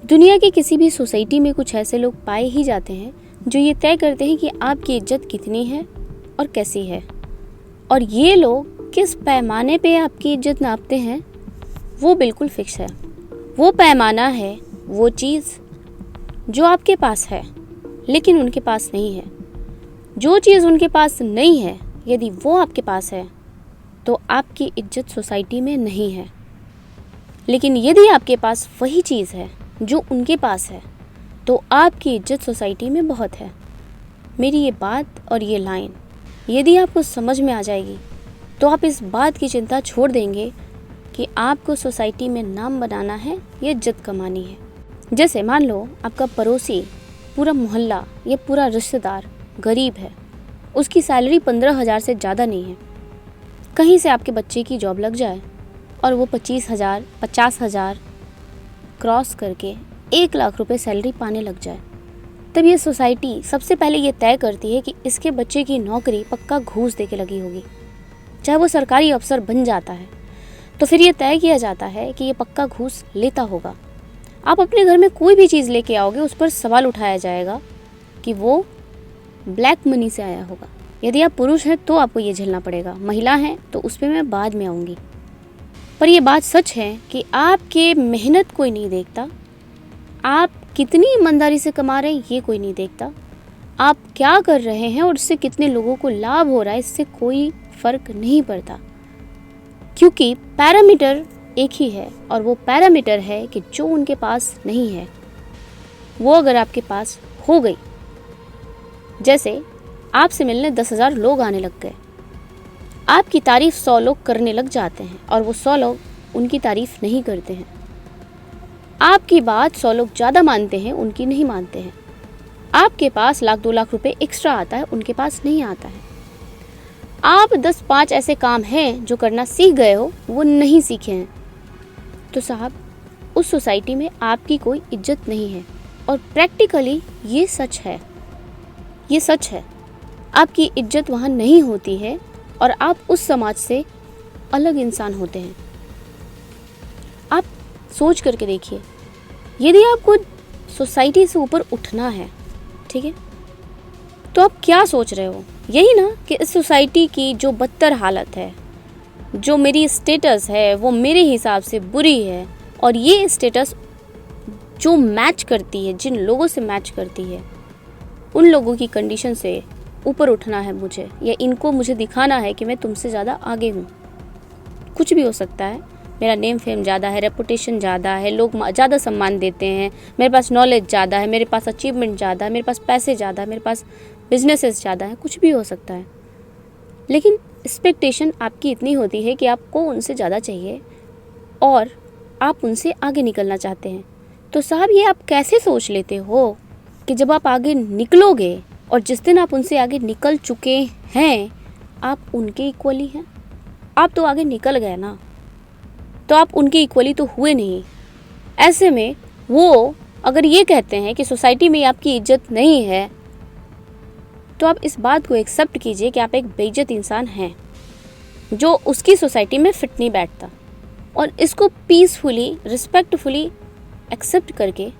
दुनिया की किसी भी सोसाइटी में कुछ ऐसे लोग पाए ही जाते हैं जो ये तय करते हैं कि आपकी इज्जत कितनी है और कैसी है, और ये लोग किस पैमाने पे आपकी इज्जत नापते हैं वो बिल्कुल फिक्स है। वो पैमाना है वो चीज़ जो आपके पास है लेकिन उनके पास नहीं है। जो चीज़ उनके पास नहीं है यदि वो आपके पास है तो आपकी इज्जत सोसाइटी में नहीं है, लेकिन यदि आपके पास वही चीज़ है जो उनके पास है तो आपकी इज्जत सोसाइटी में बहुत है। मेरी ये बात और ये लाइन यदि आपको समझ में आ जाएगी तो आप इस बात की चिंता छोड़ देंगे कि आपको सोसाइटी में नाम बनाना है या इज्जत कमानी है। जैसे मान लो आपका पड़ोसी, पूरा मोहल्ला या पूरा रिश्तेदार गरीब है, उसकी सैलरी 15,000 से ज़्यादा नहीं है। कहीं से आपके बच्चे की जॉब लग जाए और वो 25,000 50,000 क्रॉस करके 1,00,000 रुपये सैलरी पाने लग जाए, तब ये सोसाइटी सबसे पहले ये तय करती है कि इसके बच्चे की नौकरी पक्का घूस दे के लगी होगी। चाहे वो सरकारी अफसर बन जाता है तो फिर ये तय किया जाता है कि ये पक्का घूस लेता होगा। आप अपने घर में कोई भी चीज़ लेके आओगे उस पर सवाल उठाया जाएगा कि वो ब्लैक मनी से आया होगा। यदि आप पुरुष हैं तो आपको ये झेलना पड़ेगा, महिला हैं तो उस पर मैं बाद में आऊँगी। पर ये बात सच है कि आपके मेहनत कोई नहीं देखता, आप कितनी ईमानदारी से कमा रहे हैं ये कोई नहीं देखता, आप क्या कर रहे हैं और इससे कितने लोगों को लाभ हो रहा है इससे कोई फ़र्क नहीं पड़ता, क्योंकि पैरामीटर एक ही है और वो पैरामीटर है कि जो उनके पास नहीं है वो अगर आपके पास हो गई। जैसे आपसे मिलने 10,000 लोग आने लग गए, आपकी तारीफ़ 100 लोग करने लग जाते हैं और वो 100 लोग उनकी तारीफ़ नहीं करते हैं। आपकी बात 100 लोग ज़्यादा मानते हैं, उनकी नहीं मानते हैं। आपके पास 1,00,000-2,00,000 रुपए एक्स्ट्रा आता है, उनके पास नहीं आता है। आप 10-5 ऐसे काम हैं जो करना सीख गए हो वो नहीं सीखे हैं, तो साहब उस सोसाइटी में आपकी कोई इज्जत नहीं है। और प्रैक्टिकली ये सच है, ये सच है। आपकी इज्जत वहाँ नहीं होती है और आप उस समाज से अलग इंसान होते हैं। आप सोच करके देखिए, यदि आपको सोसाइटी से ऊपर उठना है, ठीक है, तो आप क्या सोच रहे हो? यही ना कि इस सोसाइटी की जो बदतर हालत है, जो मेरी स्टेटस है वो मेरे हिसाब से बुरी है, और ये स्टेटस जो मैच करती है, जिन लोगों से मैच करती है, उन लोगों की कंडीशन से ऊपर उठना है मुझे, या इनको मुझे दिखाना है कि मैं तुमसे ज़्यादा आगे हूँ। कुछ भी हो सकता है, मेरा नेम फेम ज़्यादा है, रेपुटेशन ज़्यादा है, लोग ज़्यादा सम्मान देते हैं, मेरे पास नॉलेज ज़्यादा है, मेरे पास अचीवमेंट ज़्यादा है, मेरे पास पैसे ज़्यादा है, मेरे पास बिजनेसेस ज़्यादा है, कुछ भी हो सकता है। लेकिन एक्सपेक्टेशन आपकी इतनी होती है कि आपको उनसे ज़्यादा चाहिए और आप उनसे आगे निकलना चाहते हैं। तो साहब ये आप कैसे सोच लेते हो कि जब आप आगे निकलोगे और जिस दिन आप उनसे आगे निकल चुके हैं आप उनके इक्वली हैं? आप तो आगे निकल गए ना, तो आप उनके इक्वली तो हुए नहीं। ऐसे में वो अगर ये कहते हैं कि सोसाइटी में आपकी इज्जत नहीं है, तो आप इस बात को एक्सेप्ट कीजिए कि आप एक बेइज्जत इंसान हैं जो उसकी सोसाइटी में फिट नहीं बैठता, और इसको पीसफुली, रिस्पेक्टफुली एक्सेप्ट करके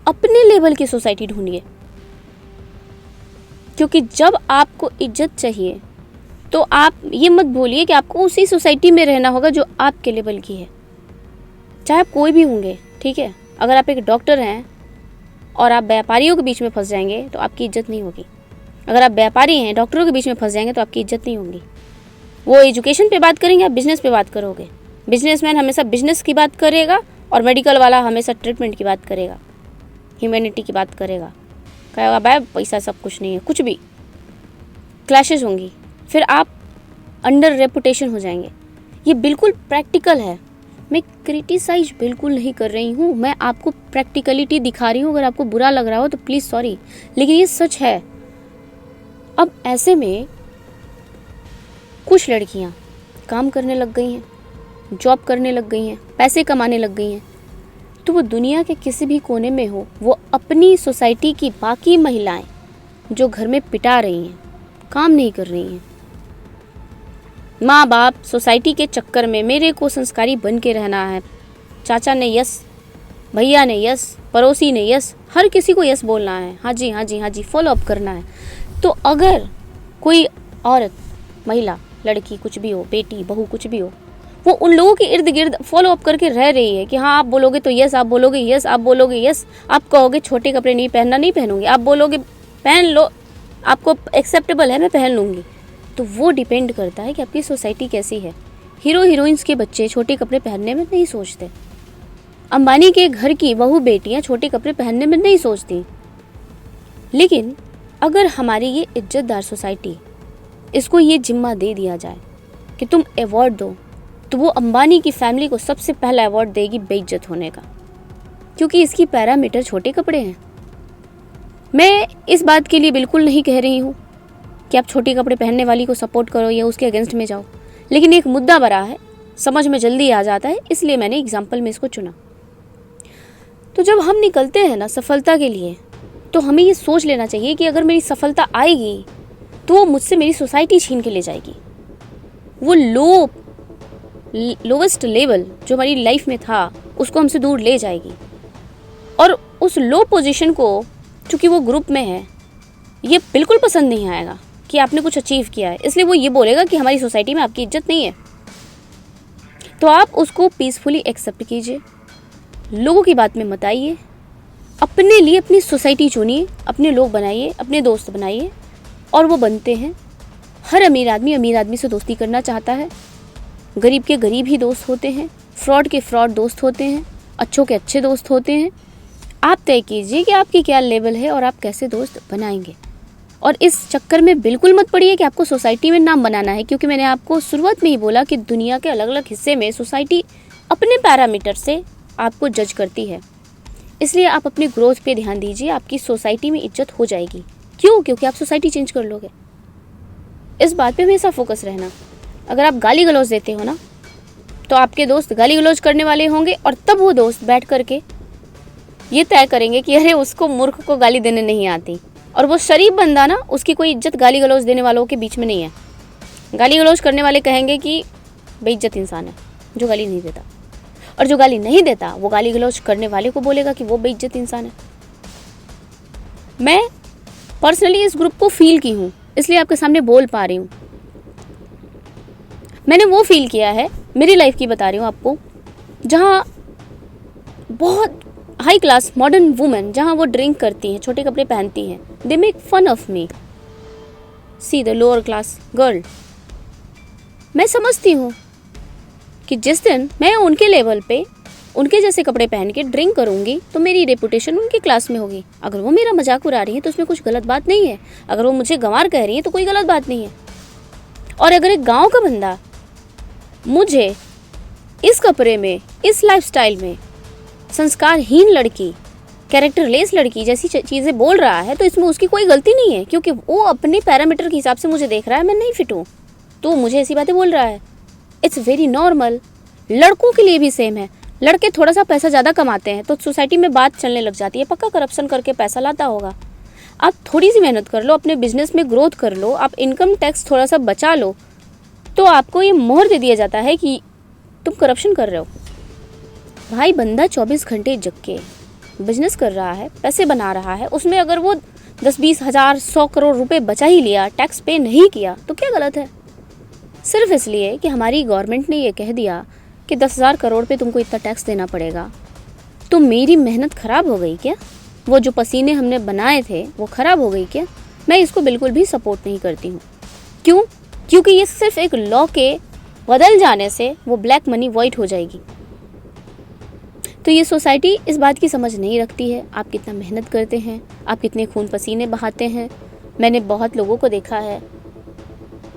अपने लेवल की सोसाइटी ढूंढिए। क्योंकि जब आपको इज्जत चाहिए तो आप ये मत भूलिए कि आपको उसी सोसाइटी में रहना होगा जो आपके लेवल की है, चाहे आप कोई भी होंगे, ठीक है। अगर आप एक डॉक्टर हैं और आप व्यापारियों के बीच में फंस जाएंगे तो आपकी इज्जत नहीं होगी। अगर आप व्यापारी हैं, डॉक्टरों के बीच में फंस जाएंगे तो आपकी इज्जत नहीं होगी। वो एजुकेशन पे बात करेंगे, आप बिजनेस पे बात करोगे। बिजनेसमैन हमेशा बिजनेस की बात करेगा और मेडिकल वाला हमेशा ट्रीटमेंट की बात करेगा, ह्यूमैनिटी की बात करेगा, कहेगा भाई पैसा सब कुछ नहीं है। कुछ भी क्लैशेस होंगी, फिर आप अंडर रेपुटेशन हो जाएंगे। ये बिल्कुल प्रैक्टिकल है। मैं क्रिटिसाइज बिल्कुल नहीं कर रही हूँ, मैं आपको प्रैक्टिकलिटी दिखा रही हूँ। अगर आपको बुरा लग रहा हो तो प्लीज़ सॉरी, लेकिन ये सच है। अब ऐसे में कुछ लड़कियाँ काम करने लग गई हैं, जॉब करने लग गई हैं, पैसे कमाने लग गई हैं, तो वो दुनिया के किसी भी कोने में हो, वो अपनी सोसाइटी की बाकी महिलाएं जो घर में पिटा रही हैं, काम नहीं कर रही हैं, माँ बाप सोसाइटी के चक्कर में मेरे को संस्कारी बन के रहना है, चाचा ने यस भैया ने यस, पड़ोसी ने यस, हर किसी को यस बोलना है, हाँ जी हाँ जी हाँ जी, फॉलो अप करना है। तो अगर कोई औरत, महिला, लड़की, कुछ भी हो, बेटी, बहू, कुछ भी हो, वो उन लोगों के इर्द गिर्द फॉलो अप करके रह रही है कि हाँ आप बोलोगे तो यस, आप बोलोगे यस, आप बोलोगे यस, आप कहोगे छोटे कपड़े नहीं पहनना, नहीं पहनूंगी, आप बोलोगे पहन लो, आपको एक्सेप्टेबल है, मैं पहन लूँगी, तो वो डिपेंड करता है कि आपकी सोसाइटी कैसी है। हीरो हीरोइंस के बच्चे छोटे कपड़े पहनने में नहीं सोचते, अंबानी के घर की बहू बेटियां छोटे कपड़े पहनने में नहीं सोचती। लेकिन अगर हमारी ये इज्जतदार सोसाइटी, इसको ये जिम्मा दे दिया जाए कि तुम अवार्ड दो, तो वो अंबानी की फैमिली को सबसे पहला अवार्ड देगी बेइज्जत होने का, क्योंकि इसकी पैरामीटर छोटे कपड़े हैं। मैं इस बात के लिए बिल्कुल नहीं कह रही हूँ कि आप छोटे कपड़े पहनने वाली को सपोर्ट करो या उसके अगेंस्ट में जाओ, लेकिन एक मुद्दा बड़ा है, समझ में जल्दी आ जाता है, इसलिए मैंने एग्जाम्पल में इसको चुना। तो जब हम निकलते हैं ना सफलता के लिए, तो हमें ये सोच लेना चाहिए कि अगर मेरी सफलता आएगी तो वो मुझसे मेरी सोसाइटी छीन के ले जाएगी। वो लोवेस्ट लेवल जो हमारी लाइफ में था उसको हमसे दूर ले जाएगी, और उस लो पोजीशन को, चूँकि वो ग्रुप में है, ये बिल्कुल पसंद नहीं आएगा कि आपने कुछ अचीव किया है, इसलिए वो ये बोलेगा कि हमारी सोसाइटी में आपकी इज्जत नहीं है। तो आप उसको पीसफुली एक्सेप्ट कीजिए, लोगों की बात में मत आइए, अपने लिए अपनी सोसाइटी चुनिए, अपने लोग बनाइए, अपने दोस्त बनाइए, और वो बनते हैं। हर अमीर आदमी से दोस्ती करना चाहता है, गरीब के गरीब ही दोस्त होते हैं, फ्रॉड के फ्रॉड दोस्त होते हैं, अच्छों के अच्छे दोस्त होते हैं। आप तय कीजिए कि आपकी क्या लेवल है और आप कैसे दोस्त बनाएंगे, और इस चक्कर में बिल्कुल मत पड़िए कि आपको सोसाइटी में नाम बनाना है, क्योंकि मैंने आपको शुरुआत में ही बोला कि दुनिया के अलग अलग हिस्से में सोसाइटी अपने पैरामीटर से आपको जज करती है। इसलिए आप अपने ग्रोथ पे ध्यान दीजिए, आपकी सोसाइटी में इज्जत हो जाएगी। क्यों? क्योंकि आप सोसाइटी चेंज कर लोगे। इस बात पे हमेशा फोकस रहना। अगर आप गाली गलौज देते हो ना, तो आपके दोस्त गाली गलौज करने वाले होंगे, और तब वो दोस्त बैठ करके ये तय करेंगे कि अरे उसको मूर्ख को गाली देने नहीं आती, और वो शरीफ बंदा ना, उसकी कोई इज्जत गाली गलौज देने वालों के बीच में नहीं है। गाली गलौज करने वाले कहेंगे कि बेइज्जत इंसान है जो गाली नहीं देता, और जो गाली नहीं देता वो गाली गलौज करने वाले को बोलेगा कि वो बेइज्जत इंसान है। मैं पर्सनली इस ग्रुप को फील की हूँ, इसलिए आपके सामने बोल पा रही हूँ। मैंने वो फील किया है, मेरी लाइफ की बता रही हूँ आपको, जहाँ बहुत हाई क्लास मॉडर्न वुमेन, जहाँ वो ड्रिंक करती हैं, छोटे कपड़े पहनती हैं, they make fun of me, see the lower class girl. मैं समझती हूँ कि जिस दिन मैं उनके लेवल पे उनके जैसे कपड़े पहन के ड्रिंक करूँगी तो मेरी रेपुटेशन उनकी क्लास में होगी। अगर वो मेरा मजाक उड़ा रही है तो उसमें कुछ गलत बात नहीं है, अगर वो मुझे गंवार कह रही है तो कोई गलत बात नहीं है। और अगर एक गांव का बंदा मुझे इस कपड़े में, इस लाइफस्टाइल में, संस्कारहीन लड़की, कैरेक्टरलेस लड़की जैसी चीज़ें बोल रहा है, तो इसमें उसकी कोई गलती नहीं है, क्योंकि वो अपने पैरामीटर के हिसाब से मुझे देख रहा है, मैं नहीं फिट हूँ, तो मुझे ऐसी बातें बोल रहा है। It's very normal. लड़कों के लिए भी सेम है। लड़के थोड़ा सा पैसा ज़्यादा कमाते हैं तो सोसाइटी में बात चलने लग जाती है, पक्का करप्शन करके पैसा लाता होगा। आप थोड़ी सी मेहनत कर लो, अपने बिजनेस में ग्रोथ कर लो, आप इनकम टैक्स थोड़ा सा बचा लो, तो आपको ये मोहर दे दिया जाता है कि तुम करप्शन कर रहे हो। भाई बंदा 24 घंटे जग के बिजनेस कर रहा है, पैसे बना रहा है, उसमें अगर वो 10-20 हज़ार 100 करोड़ रुपए बचा ही लिया, टैक्स पे नहीं किया, तो क्या गलत है? सिर्फ इसलिए कि हमारी गवर्नमेंट ने ये कह दिया कि 10,000 करोड़ पे तुमको इतना टैक्स देना पड़ेगा, तो मेरी मेहनत ख़राब हो गई क्या? वो जो पसीने हमने बनाए थे वो ख़राब हो गई क्या? मैं इसको बिल्कुल भी सपोर्ट नहीं करती हूँ। क्यों? क्योंकि ये सिर्फ एक लॉ के बदल जाने से वो ब्लैक मनी वाइट हो जाएगी। तो ये सोसाइटी इस बात की समझ नहीं रखती है आप कितना मेहनत करते हैं, आप कितने खून पसीने बहाते हैं। मैंने बहुत लोगों को देखा है,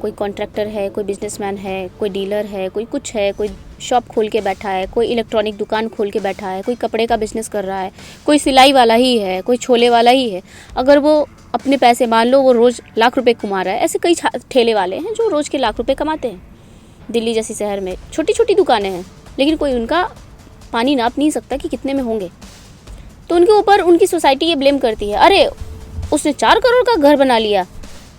कोई कॉन्ट्रैक्टर है, कोई बिजनेसमैन है, कोई डीलर है, कोई कुछ है, कोई शॉप खोल के बैठा है, कोई इलेक्ट्रॉनिक दुकान खोल के बैठा है, कोई कपड़े का बिजनेस कर रहा है, कोई सिलाई वाला ही है, कोई छोले वाला ही है। अगर वो अपने पैसे, मान लो वो रोज़ लाख रुपए कमा रहा है, ऐसे कई ठेले वाले हैं जो रोज़ के लाख रुपए कमाते हैं। दिल्ली जैसी शहर में छोटी छोटी दुकानें हैं, लेकिन कोई उनका पानी नाप नहीं सकता कि कितने में होंगे। तो उनके ऊपर उनकी सोसाइटी ये ब्लेम करती है, अरे उसने 4 करोड़ का घर बना लिया।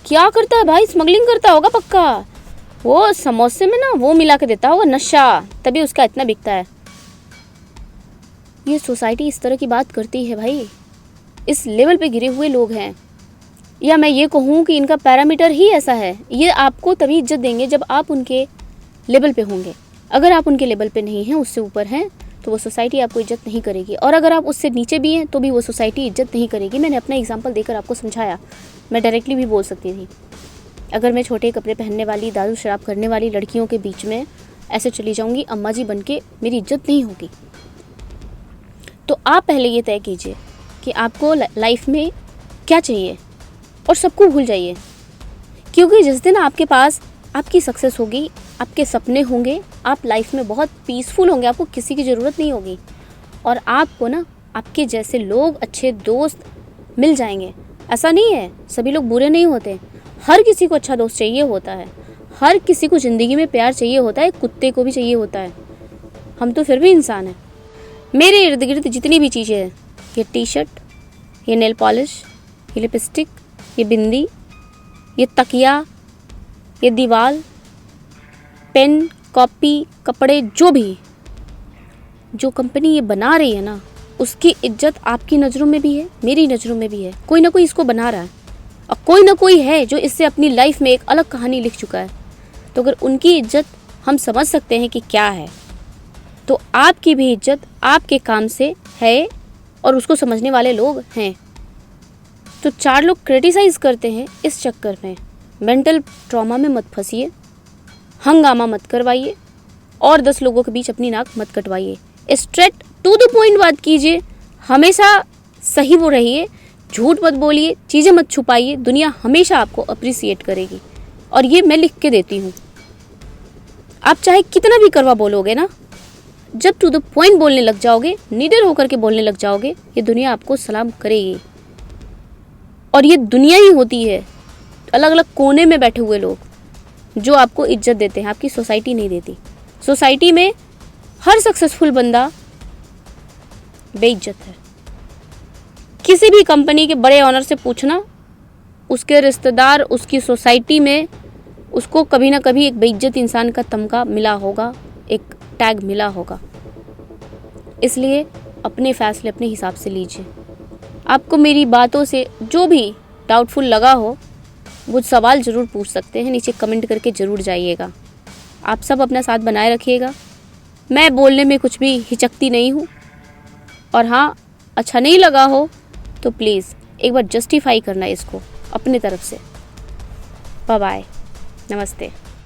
क्या करता है भाई? स्मगलिंग करता होगा पक्का। वो समोसे में ना वो मिला के देता होगा नशा, तभी उसका इतना बिकता है। ये सोसाइटी इस तरह की बात करती है भाई, इस लेवल पे गिरे हुए लोग हैं, या मैं ये कहूँ कि इनका पैरामीटर ही ऐसा है। ये आपको तभी इज्जत देंगे जब आप उनके लेवल पे होंगे। अगर आप उनके लेवल पे नहीं हैं, उससे ऊपर हैं, तो वो सोसाइटी आपको इज्जत नहीं करेगी। और अगर आप उससे नीचे भी हैं तो भी वो सोसाइटी इज्जत नहीं करेगी। मैंने अपना एग्जांपल देकर आपको समझाया, मैं डायरेक्टली भी बोल सकती थी। अगर मैं छोटे कपड़े पहनने वाली, दारू शराब करने वाली लड़कियों के बीच में ऐसे चली जाऊंगी अम्मा जी बन के, मेरी इज्जत नहीं होगी। तो आप पहले ये तय कीजिए कि आपको लाइफ में क्या चाहिए और सबको भूल जाइए, क्योंकि जिस दिन आपके पास आपकी सक्सेस होगी, आपके सपने होंगे, आप लाइफ में बहुत पीसफुल होंगे, आपको किसी की ज़रूरत नहीं होगी। और आपको ना आपके जैसे लोग, अच्छे दोस्त मिल जाएंगे। ऐसा नहीं है, सभी लोग बुरे नहीं होते, हर किसी को अच्छा दोस्त चाहिए होता है, हर किसी को ज़िंदगी में प्यार चाहिए होता है, कुत्ते को भी चाहिए होता है। हम तो फिर भी इंसान हैं। मेरे इर्द गिर्द जितनी भी चीज़ें हैं, ये टी शर्ट, ये नेल पॉलिश, ये लिपस्टिक, ये बिंदी, ये तकिया, ये दीवार, पेन, कॉपी, कपड़े, जो कंपनी ये बना रही है ना, उसकी इज्जत आपकी नज़रों में भी है, मेरी नज़रों में भी है। कोई ना कोई इसको बना रहा है और कोई ना कोई है जो इससे अपनी लाइफ में एक अलग कहानी लिख चुका है। तो अगर उनकी इज्जत हम समझ सकते हैं कि क्या है, तो आपकी भी इज्जत आपके काम से है और उसको समझने वाले लोग हैं। तो 4 लोग क्रिटिसाइज़ करते हैं, इस चक्कर में मेंटल ट्रॉमा में मत फंसिए, हंगामा मत करवाइए और 10 लोगों के बीच अपनी नाक मत कटवाइए। स्ट्रेट टू द पॉइंट बात कीजिए, हमेशा सही वो रहिए, झूठ मत बोलिए, चीज़ें मत छुपाइए, दुनिया हमेशा आपको अप्रिसिएट करेगी। और ये मैं लिख के देती हूँ। आप चाहे कितना भी करवा बोलोगे ना, जब टू द पॉइंट बोलने लग जाओगे, निडर होकर के बोलने लग जाओगे, ये दुनिया आपको सलाम करेगी। और ये दुनिया ही होती है, अलग अलग कोने में बैठे हुए लोग जो आपको इज्जत देते हैं, आपकी सोसाइटी नहीं देती। सोसाइटी में हर सक्सेसफुल बंदा बेइज्जत है। किसी भी कंपनी के बड़े ऑनर से पूछना, उसके रिश्तेदार, उसकी सोसाइटी में उसको कभी ना कभी एक बेइज्जत इंसान का तमगा मिला होगा, एक टैग मिला होगा। इसलिए अपने फैसले अपने हिसाब से लीजिए। आपको मेरी बातों से जो भी डाउटफुल लगा हो, वो सवाल ज़रूर पूछ सकते हैं, नीचे कमेंट करके ज़रूर जाइएगा। आप सब अपना साथ बनाए रखिएगा। मैं बोलने में कुछ भी हिचकती नहीं हूँ। और हाँ, अच्छा नहीं लगा हो तो प्लीज़ एक बार जस्टिफाई करना इसको अपने तरफ से। बाय बाय, नमस्ते।